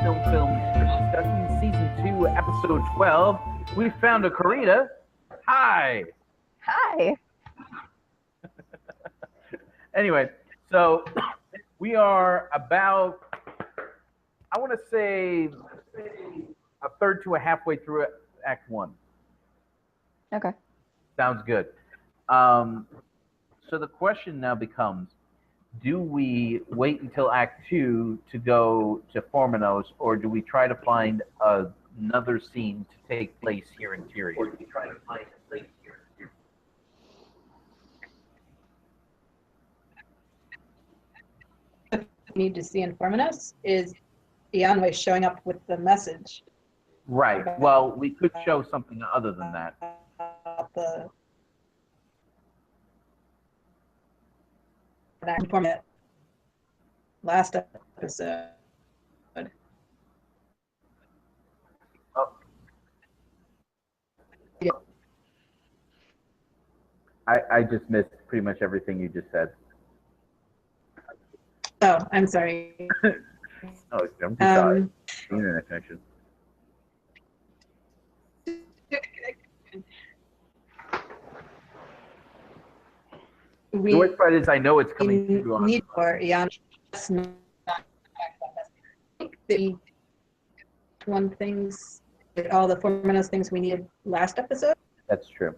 SilmFilm discussion, season 2, episode 12. We found a Karita. Hi. Hi. Anyway, so we are about, I want to say, a third to a halfway through Act 1. Okay. Sounds good. So the question now becomes, do we wait until Act 2 to go to Formanos, or do we try to find another scene to take place here in Tyrion? Or do we try to find a place here in Tyrion? Need to see in Formanos is Finwe showing up with the message. Right. Well, we could show something other than that. Last episode. Oh. Yeah. I just missed pretty much everything you just said. Oh, I'm sorry. Oh, I'm sorry. Internet connection. We The worst part is I know it's coming through on need for Ian. One things, all the Formanos things we needed last episode. That's true.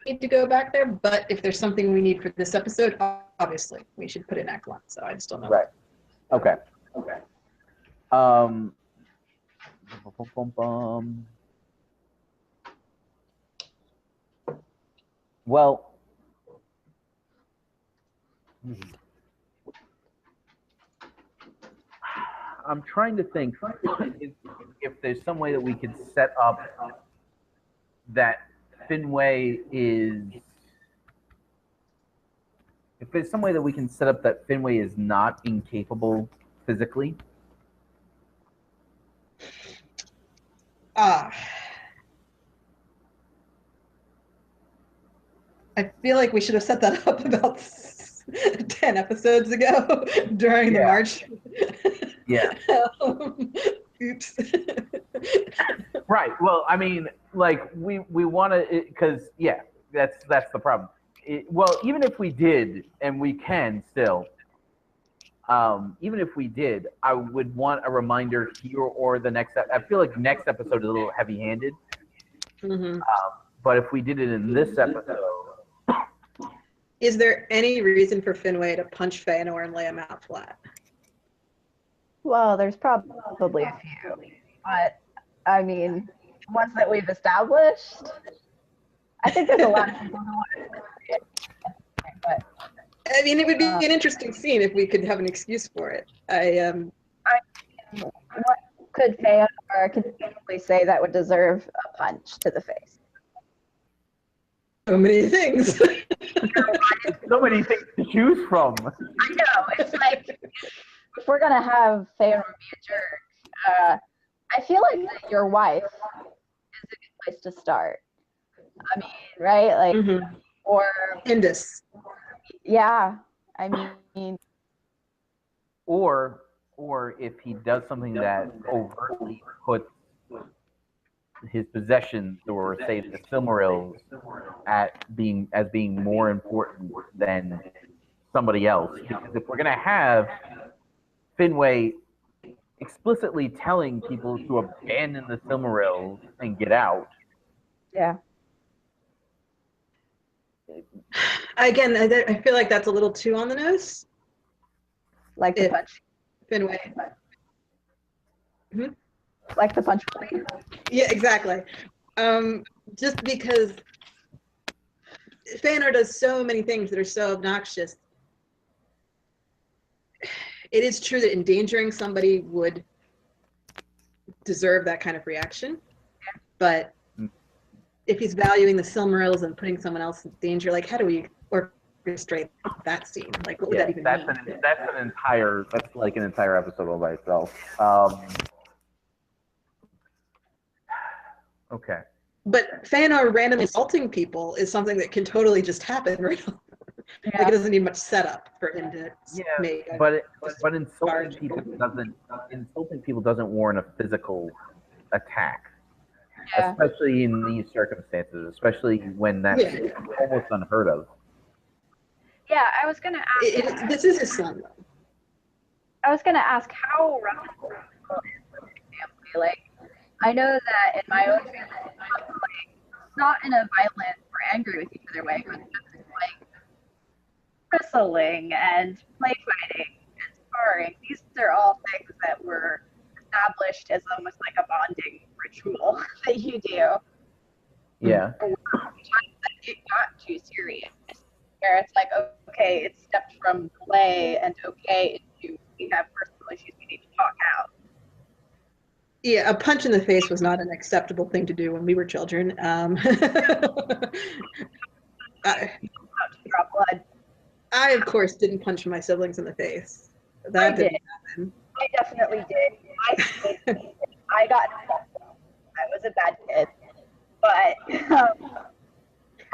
We need to go back there, but if there's something we need for this episode, obviously we should put in Act 1. So I just don't know. Right. Okay. Okay. Well, I'm trying to think if there's some way that we could set up that Finwe is. If there's some way that we can set up that Finwe is not incapable physically. I feel like we should have set that up about 10 episodes ago during the march. Yeah. Oops. Right. Well, I mean, like we want to, because that's the problem. Well, even if we did, and we can still, even if we did, I would want a reminder here or the next. I feel like next episode is a little heavy-handed. Mm-hmm. But if we did it in this episode, is there any reason for Finwe to punch Feanor and lay him out flat? Well, there's probably a few, but I mean, ones that we've established. I think there's a lot of people who want to see it, but I mean, it would be an interesting scene if we could have an excuse for it. What could Feanor continually say that would deserve a punch to the face? So many things. so many things to choose from. I know. It's like, if we're gonna have Feanor be a jerk, I feel like that your wife is a good place to start. I mean, right? Like, or Indus. Yeah, I mean, or if he does something that overtly puts his possessions, or say the Silmarils, as being more important than somebody else. Because if we're gonna have Finwe explicitly telling people to abandon the Silmarils and get out. Yeah. Again, I feel like that's a little too on the nose. Like the punch. Finwe. Mm-hmm. Like the punch plate. Yeah, exactly. Just because Feanor does so many things that are so obnoxious. It is true that endangering somebody would deserve that kind of reaction, but if he's valuing the Silmarils and putting someone else in danger, like, how do we orchestrate that scene? Like, what would that even mean? That's like an entire episode all by itself. Okay. But Feanor randomly assaulting people is something that can totally just happen, right? Yeah. Like it doesn't need much setup for him to make. But insulting people doesn't warrant a physical attack, Yeah. especially in these circumstances, especially when that's almost unheard of. Yeah, I was gonna ask. This is his son, though. I was gonna ask how rough is the family? Like, I know that in my own family, it's not in a violent or angry with each other way, but it's like wrestling and play fighting and sparring. These are all things that were established as almost like a bonding ritual that you do. Yeah. It got too serious, where it's like, okay, it's stepped from play and okay into we have personal issues we need to talk out. Yeah, a punch in the face was not an acceptable thing to do when we were children. Draw blood. I, of course, didn't punch my siblings in the face. That didn't happen. I definitely did. I got involved. I was a bad kid, but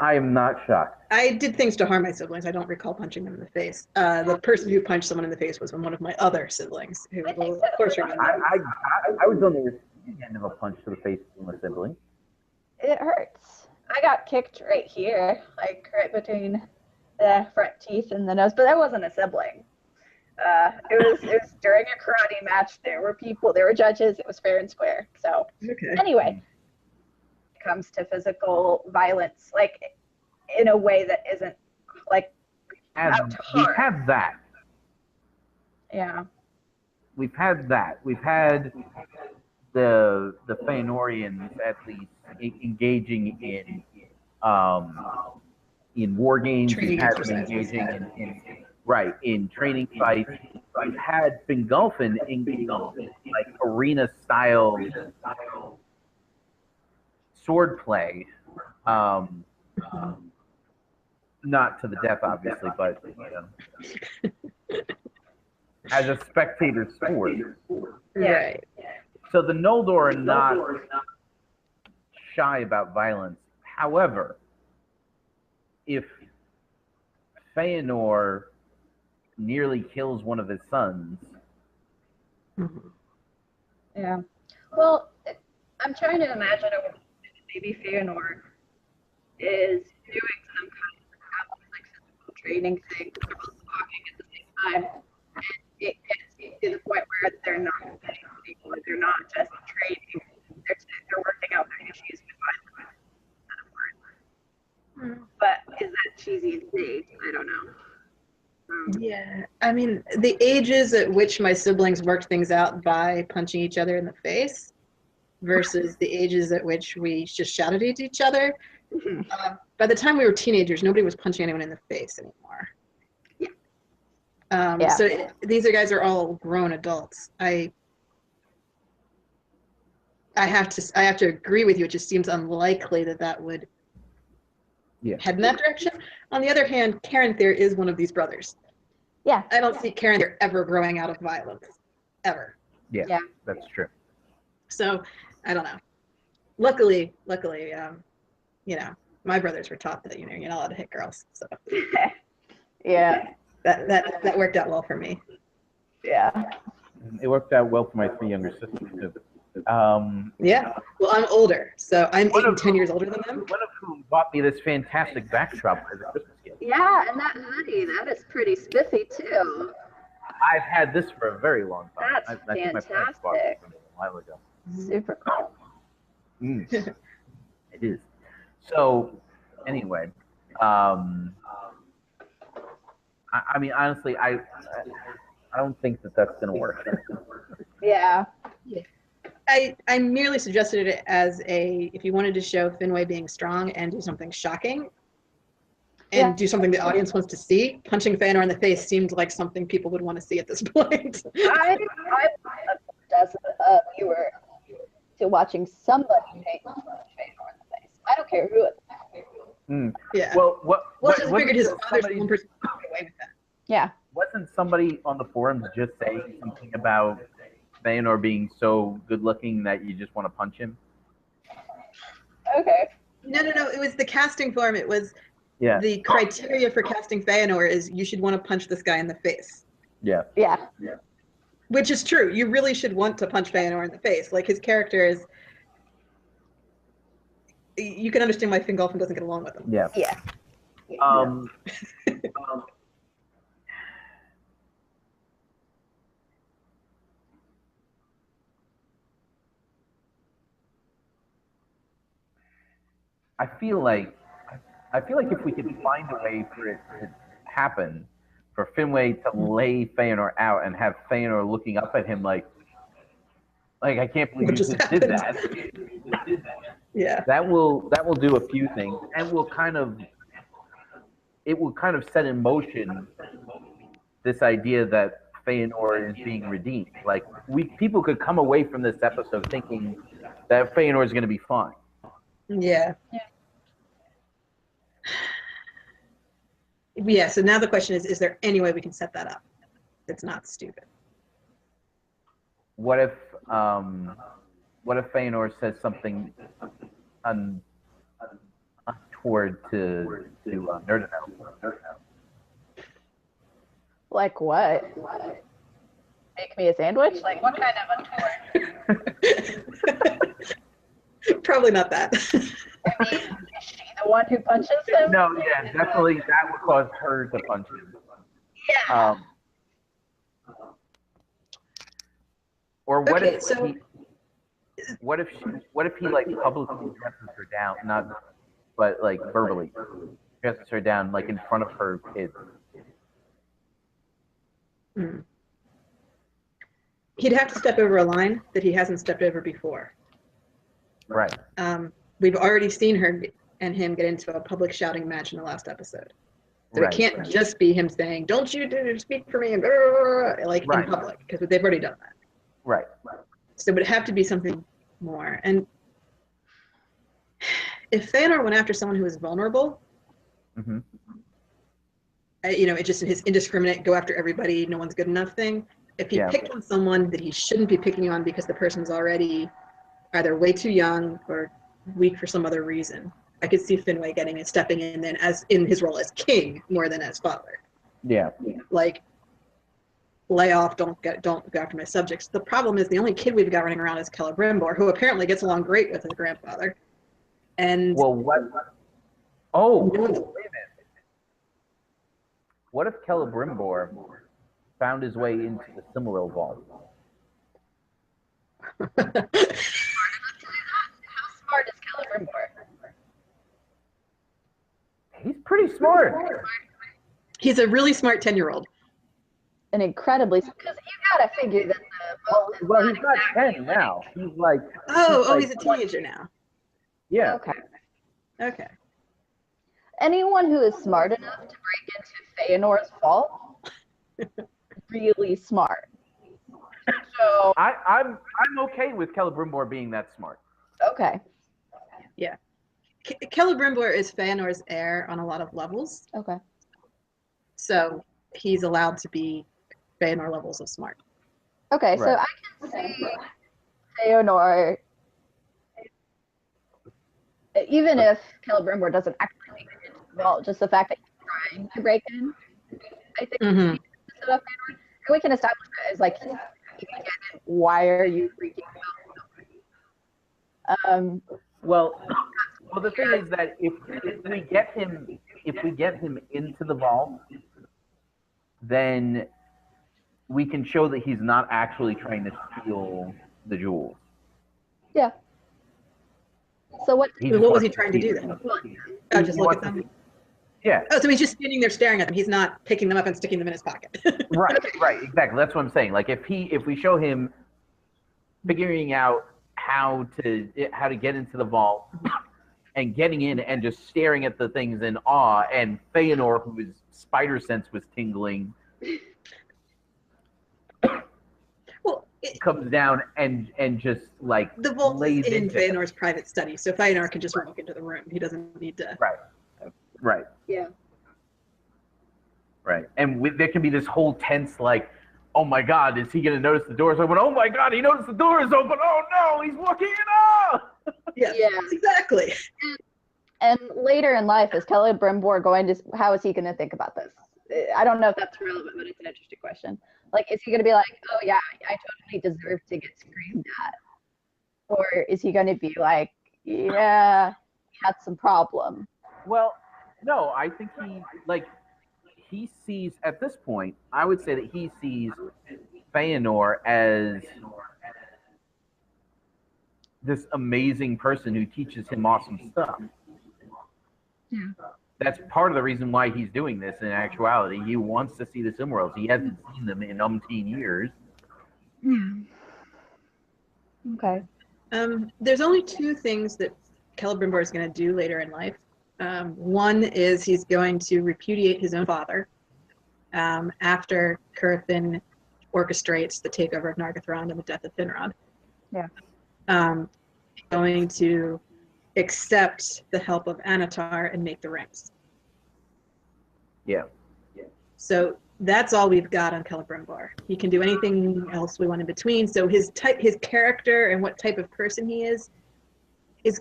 I am not shocked. I did things to harm my siblings. I don't recall punching them in the face. The person who punched someone in the face was one of my other siblings, who will, of course, remember. I was on the receiving end of a punch to the face from a sibling. it hurts. I got kicked right here, like right between the front teeth and the nose, but that wasn't a sibling. It was during a karate match. There were people, there were judges. It was fair and square. So anyway, it comes to physical violence, like in a way that isn't like out to harm. We've had that. Yeah. We've had that. We've had the Feanorians at least engaging in war games. We've had them engaging in training fights. We've had Fingolfin engaging in like arena style sword play. Not to the death, obviously, but as a spectator sport. Right. So the Noldor are not shy about violence. However, if Feanor nearly kills one of his sons. Yeah. Well, I'm trying to imagine maybe Feanor is doing some kind of like physical training thing, they're both walking at the same time. And it gets to the point where they're not fighting people, they're not just training, they're working out their issues with violence. But is that cheesy and safe? I don't know. Yeah, I mean, the ages at which my siblings worked things out by punching each other in the face versus the ages at which we just shouted at each other. By the time we were teenagers, nobody was punching anyone in the face anymore. So these guys are all grown adults. I have to agree with you. It just seems unlikely that would head in that direction. On the other hand, Caranthir is one of these brothers. Yeah. I don't see Caranthir ever growing out of violence. Ever. Yeah, that's true. So, I don't know. Luckily, my brothers were taught that, you're not allowed to hit girls. So yeah. That worked out well for me. Yeah. It worked out well for my 3 younger sisters too. Yeah. Well, I'm older, so I'm 8 and 10 years older than them. One of whom bought me this fantastic backdrop as a Christmas gift. Yeah, and that hoodie, that is pretty spiffy too. I've had this for a very long time. That's I think my parents bought it a while ago. Super cool. It is. So, anyway, I mean, honestly, I don't think that's going to work. Yeah. I merely suggested it as if you wanted to show Finwe being strong and do something shocking and do something the audience wants to see, punching Feanor in the face seemed like something people would want to see at this point. I as a viewer to watching somebody punch Feanor in the face. I don't care who it is. Yeah. Well, I just figured his father's the one person who got away with that. Yeah. Wasn't somebody on the forums just saying something about Feanor being so good looking that you just want to punch him? Okay. No. It was the casting forum. It was Yeah. The criteria for casting Feanor is you should want to punch this guy in the face. Yeah. Yeah. Which is true. You really should want to punch Feanor in the face. Like, his character is... You can understand why Fingolfin doesn't get along with him. Yeah. Yeah. I feel like if we could find a way for it to happen, for Finwe to lay Feanor out and have Feanor looking up at him like I can't believe you just did that. Yeah. That will do a few things, and it will kind of set in motion this idea that Feanor is being redeemed. Like, people could come away from this episode thinking that Feanor is going to be fine. Yeah. Yeah, so now the question is there any way we can set that up that's not stupid? What if Feanor says something untoward to Nerdino? Like what? Make me a sandwich? Like, what kind of untoward? Probably not that. I mean, is she the one who punches him? No, yeah, definitely that would cause her to punch him. Yeah. Or what Okay, if so- what if he like publicly dresses her down, but like verbally dresses her down like in front of her kids? He'd have to step over a line that he hasn't stepped over before. Right. We've already seen her and him get into a public shouting match in the last episode. So Right. it can't just be him saying, "Don't you speak for me," and like Right. in public, because they've already done that. Right. So it would have to be something more. And if Feanor went after someone who is vulnerable, Mm-hmm. It just his indiscriminate go after everybody, no one's good enough thing. If he picked on someone that he shouldn't be picking on because the person's already either way too young or weak for some other reason, I could see Finwe getting and stepping in then as in his role as king more than as father. Yeah. Like, lay off, don't go after my subjects. The problem is the only kid we've got running around is Celbrimbor, who apparently gets along great with his grandfather. And Well, what? Oh, No one's- wait a minute. What if Celbrimbor found his way into the Silmaril vault? How smart is Celbrimbor? He's pretty smart. he's a really smart 10-year-old. An incredibly, because you gotta figure that the vault is Well, not he's not exactly 10 now. He's like, He's a teenager now. yeah. Okay. Okay. Anyone who is smart enough to break into Feanor's vault, really smart. So I'm okay with Celbrimbor being that smart. okay. Celbrimbor is Feanor's heir on a lot of levels, Okay. so he's allowed to be Feanor levels of smart. Okay, so Right. I can see Feanor, even if Celbrimbor doesn't actually make it into the vault, just the fact that he's trying to break in, I think Mm-hmm. we can set up Feanor, and we can establish it as like, why are you freaking out? Well, the thing is that if we get him into the vault, then we can show that he's not actually trying to steal the jewels. Yeah. So what? He What just was he wants trying to do keep then? them. Oh, just look at wants to- them. Yeah. Oh, so he's just standing there staring at them. He's not picking them up and sticking them in his pocket. Right, exactly. That's what I'm saying. Like if we show him figuring out how to get into the vault and getting in and just staring at the things in awe, and Feanor, whose spider sense was tingling, Well, comes down and just like the vault lays is in into him. Feanor's private study, so Feanor can just walk into the room. He doesn't need to. Right. Yeah. Right. And there can be this whole tense, like, oh my God, is he going to notice the door's open? Oh my God, he noticed the door is open. Oh no, he's walking in. Oh! Yes, Yeah. exactly. And later in life, is Celbrimbor going to? How is he going to think about this? I don't know if that's relevant, but it's an interesting question. Like, is he going to be like, "Oh yeah, I totally deserve to get screamed at," or is he going to be like, "Yeah, he had some problem"? Well, no, I think he sees at this point. I would say that he sees Feanor as this amazing person who teaches him awesome stuff. Yeah. That's part of the reason why he's doing this. In actuality, he wants to see the Silmarils. He hasn't seen them in umpteen years. Yeah. Okay. There's only two things that Celbrimbor is going to do later in life. One is he's going to repudiate his own father after Curthin orchestrates the takeover of Nargothrond and the death of Finrod. Yeah. Going to accept the help of Anatar and make the rings. Yeah. So that's all we've got on Celbrimbor. He can do anything else we want in between. So his character and what type of person he is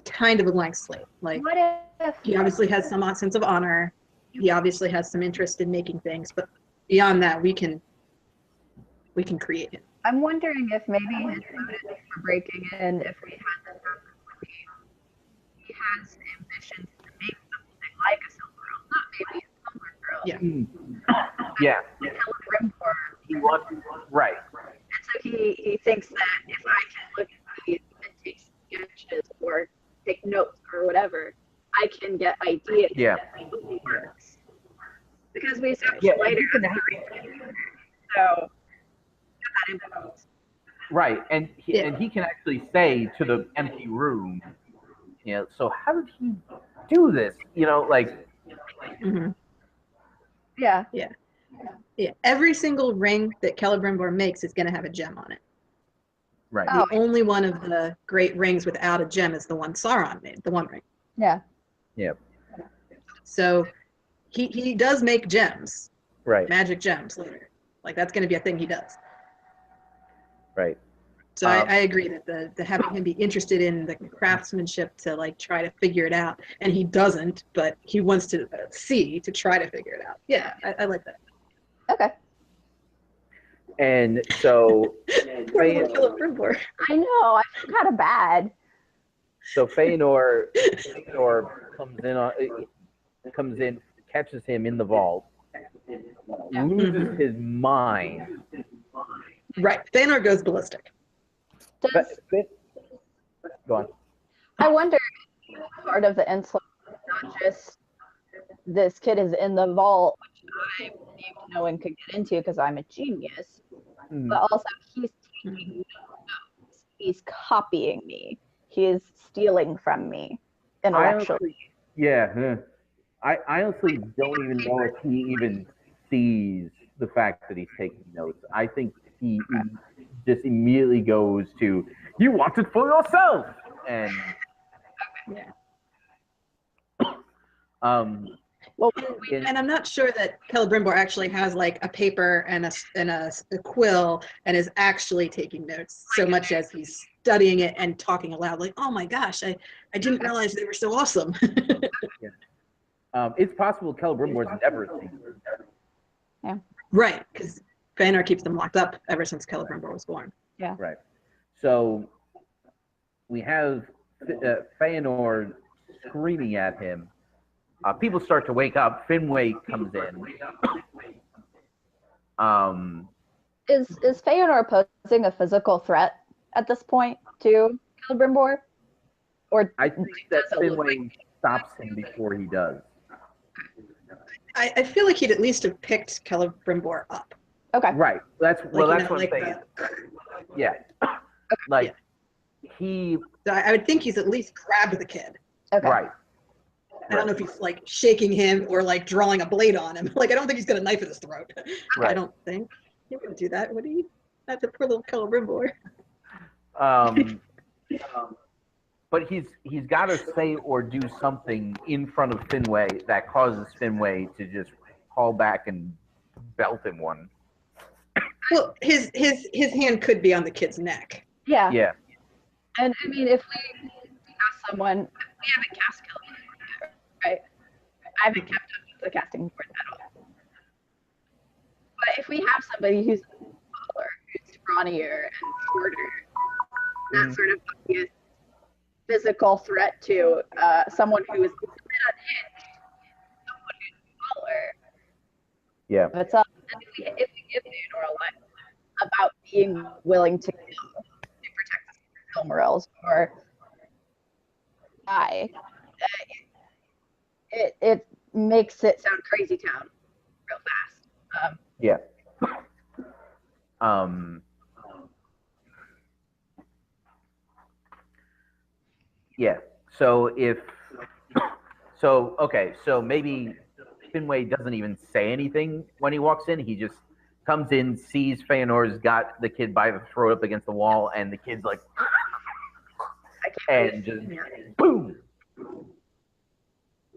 kind of a blank slate. Like, What if he obviously has some sense of honor. He obviously has some interest in making things, but beyond that, we can create him. I'm wondering if maybe his motive for breaking in, if we had this he has ambitions to make something like a Silmaril, not maybe a Silmaril. Yeah. Yeah. Celbrimbor. He wants right. And so he thinks that if I can look at these and take sketches or take notes or whatever, I can get ideas Yeah. that works. Because we saw Yeah, later, so that influence. Right, and he, Yeah. and he can actually say to the empty room, you know, so how did he do this? You know, like, Mm-hmm. Yeah. Yeah. Every single ring that Celbrimbor makes is going to have a gem on it. right. Oh. The only one of the great rings without a gem is the one Sauron made, the One Ring. Yeah. Yep. So he does make gems, Right. magic gems later. Like, that's going to be a thing he does. Right. So I agree that the having him be interested in the craftsmanship to like try to figure it out, and he doesn't, but he wants to see to try to figure it out. Yeah, I like that. Okay. And so, Poor little Celbrimbor. I know. I feel kind of bad. so Feanor comes in, catches him in the vault, Yeah. loses his mind. Right, Feanor goes ballistic. Does, Go on. I wonder if part of the insult is not just this kid is in the vault, which I believe no one could get into because I'm a genius, but also he's taking notes. He's copying me. He is stealing from me intellectually. I honestly don't even know if he even sees the fact that he's taking notes. I think he just immediately goes to, "You want it for yourself," and Yeah. Well, And I'm not sure that Celbrimbor actually has like a paper and a quill and is actually taking notes so much as he's studying it and talking aloud like, oh my gosh, I didn't realize they were so awesome. it's possible Celebrimbor's never seen it. Right, because Feanor keeps them locked up ever since Celbrimbor was born. yeah. Right. So we have Feanor screaming at him. People start to wake up. Finwe comes in. Is Feanor posing a physical threat at this point to Celbrimbor? Or I think that Finwe stops him before he does. I feel like he'd at least have picked Celbrimbor up. okay. Right. That's Like, well. you That's know, what I'm like saying. Yeah. Like he. So I would think he's at least grabbed the kid. Okay. Right. I don't know if he's like shaking him or like drawing a blade on him. Like, I don't think he's got a knife in his throat. Right. I don't think he wouldn't do that, would he? That's a poor little Celbrimbor. But he's got to say or do something in front of Finwe that causes Finwe to just call back and belt him one. Well, his hand could be on the kid's neck. Yeah. Yeah. And I mean, if we cast someone, we haven't cast Celbrimbor yet, haven't kept up with the casting board at all. But if we have somebody who's taller, who's scrawnier and shorter, that's sort of obvious physical threat to someone who is a bit unhinged, someone who's taller. Yeah. If we give Theodore a line about being willing to kill to protect the Silmarils or die, it makes it sound crazy town real fast. Yeah. Yeah. So maybe Finwe doesn't even say anything when he walks in. He just comes in, sees Feanor's got the kid by the throat up against the wall, and the kid's like, and just boom.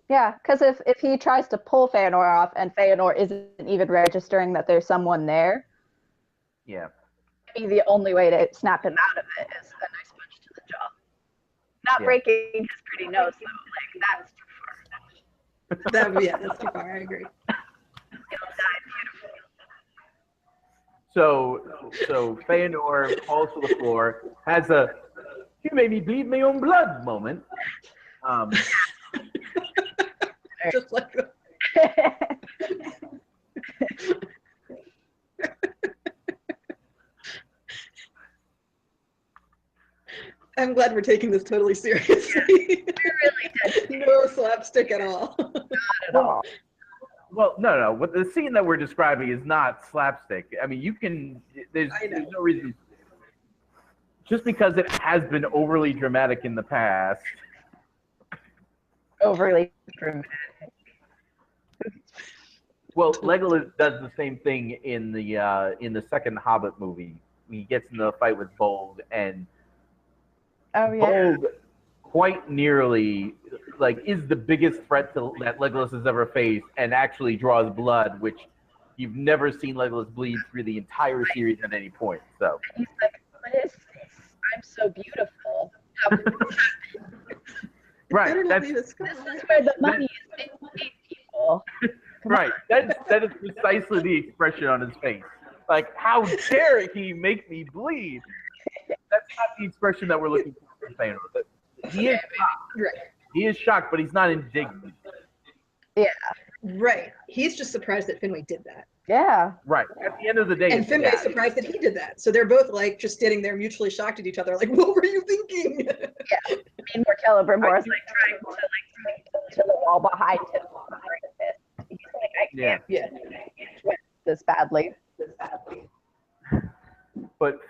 Yeah, because if he tries to pull Feanor off and Feanor isn't even registering that there's someone there, yeah, maybe the only way to snap him out of it is a nice punch to the jaw. Not breaking his pretty nose though, like that's too far. That's too far. I agree. He'll die beautifully. So Feanor falls to the floor, has a "you made me bleed my own blood" moment. Just like that. I'm glad we're taking this totally seriously. We really did. No slapstick at all. Not at all. Well, no. What the scene that we're describing is not slapstick. I mean, there's no reason. Just because it has been overly dramatic in the past. Overly dramatic. Well, Legolas does the same thing in the second Hobbit movie. He gets into a fight with Bold, and Bold quite nearly is the biggest threat that Legolas has ever faced, and actually draws blood, which you've never seen Legolas bleed through the entire series at any point. So he's like, "What is this? I'm so beautiful." Right. This is where the money is being paid, people. Right. That is precisely the expression on his face. Like, how dare he make me bleed? That's not the expression that we're looking for from Feanor. He is shocked. Right. He is shocked, but he's not indignant. Yeah. Right. He's just surprised that Finwe did that. Yeah. Right. At the end of the day. And Finway's surprised that he did that. So they're both just standing there mutually shocked at each other, like, what were you thinking? Yeah. Meanwhile, Celbrimbor is trying to to the wall behind him. He's like, I can't win this badly. But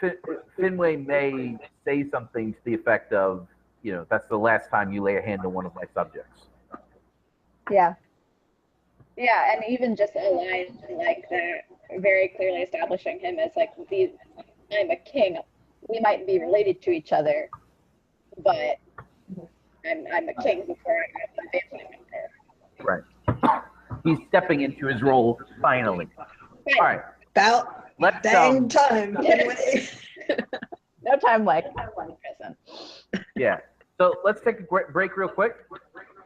Finwe may say something to the effect of, that's the last time you lay a hand on one of my subjects. Yeah. Yeah, and even just a line like that, very clearly establishing him as I'm a king. We might be related to each other, but I'm a king before I'm a family member. Right. He's stepping into his role finally. Right. All right. About dang time. No time like prison. Yeah. So let's take a break real quick.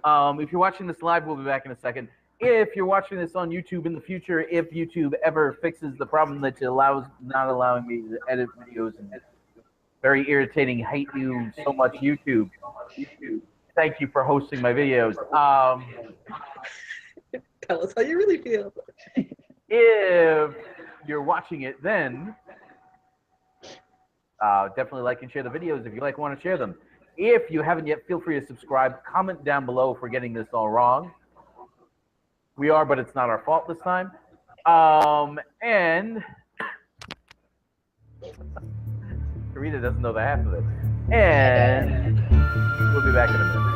If you're watching this live, we'll be back in a second. If you're watching this on YouTube in the future, if YouTube ever fixes the problem that not allowing me to edit videos, and very irritating, hate you so much, YouTube. Thank you for hosting my videos. Tell us how you really feel. If you're watching it, then definitely like and share the videos if you want to share them. If you haven't yet, feel free to subscribe. Comment down below if we're getting this all wrong. We are, but it's not our fault this time. And Karita doesn't know the half of it. And we'll be back in a minute.